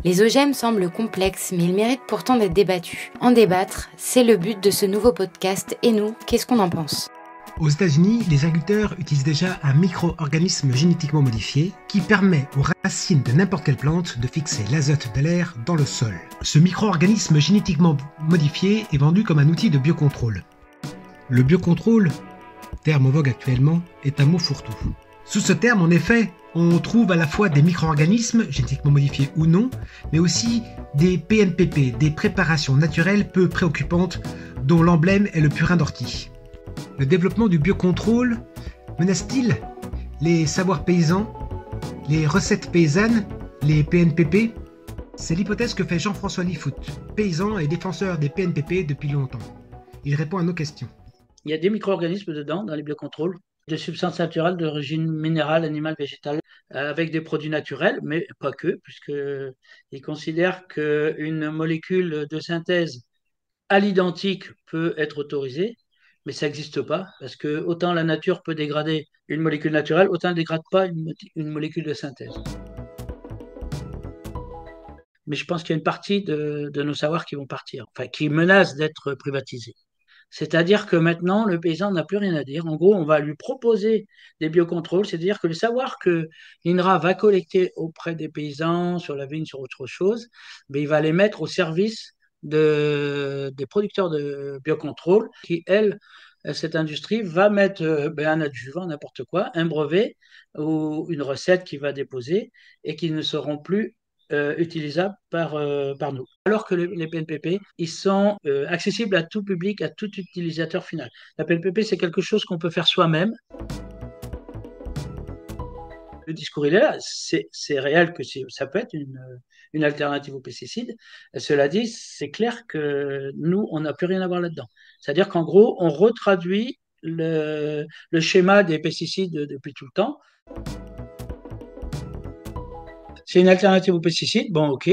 Les OGM semblent complexes, mais ils méritent pourtant d'être débattus. En débattre, c'est le but de ce nouveau podcast. Et nous, qu'est-ce qu'on en pense ? Aux États-Unis, les agriculteurs utilisent déjà un micro-organisme génétiquement modifié qui permet aux racines de n'importe quelle plante de fixer l'azote de l'air dans le sol. Ce micro-organisme génétiquement modifié est vendu comme un outil de biocontrôle. Le biocontrôle, terme en vogue actuellement, est un mot fourre-tout. Sous ce terme, en effet, on trouve à la fois des micro-organismes, génétiquement modifiés ou non, mais aussi des PNPP, des préparations naturelles peu préoccupantes dont l'emblème est le purin d'ortie. Le développement du biocontrôle menace-t-il les savoirs paysans, les recettes paysannes, les PNPP ? C'est l'hypothèse que fait Jean-François Liffoot, paysan et défenseur des PNPP depuis longtemps. Il répond à nos questions. Il y a des micro-organismes dedans, dans les biocontrôles, des substances naturelles d'origine minérale, animale, végétale, avec des produits naturels, mais pas que, puisqu'ils considèrent qu'une molécule de synthèse à l'identique peut être autorisée, mais ça n'existe pas, parce que autant la nature peut dégrader une molécule naturelle, autant elle ne dégrade pas une molécule de synthèse. Mais je pense qu'il y a une partie de nos savoirs qui vont partir, enfin qui menacent d'être privatisés. C'est-à-dire que maintenant, le paysan n'a plus rien à dire. En gros, on va lui proposer des biocontrôles, c'est-à-dire que le savoir que l'INRA va collecter auprès des paysans, sur la vigne, sur autre chose, ben, il va les mettre au service des producteurs de biocontrôle qui, cette industrie va mettre un adjuvant, n'importe quoi, un brevet ou une recette qu'il va déposer et qui ne seront plus utilisables par nous. Alors que les PNPP, ils sont accessibles à tout public, à tout utilisateur final. La PNPP, c'est quelque chose qu'on peut faire soi-même. Le discours, il est là. C'est réel que ça peut être une alternative aux pesticides. Cela dit, c'est clair que nous, on n'a plus rien à voir là-dedans. C'est-à-dire qu'en gros, on retraduit le schéma des pesticides depuis tout le temps. C'est une alternative aux pesticides, bon, ok,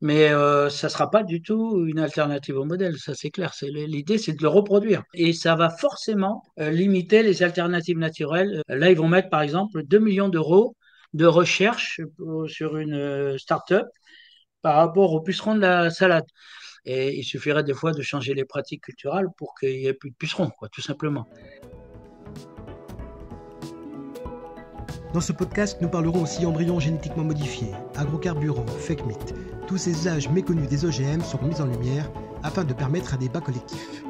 mais ça ne sera pas du tout une alternative au modèle, ça c'est clair. L'idée, c'est de le reproduire. Et ça va forcément limiter les alternatives naturelles. Là, ils vont mettre, par exemple, 2 millions d'euros de recherche sur une start-up par rapport aux pucerons de la salade. Et il suffirait des fois de changer les pratiques culturelles pour qu'il n'y ait plus de pucerons, quoi, tout simplement. Dans ce podcast, nous parlerons aussi embryons génétiquement modifiés, agrocarburants, fake meat. Tous ces usages méconnus des OGM seront mis en lumière afin de permettre un débat collectif.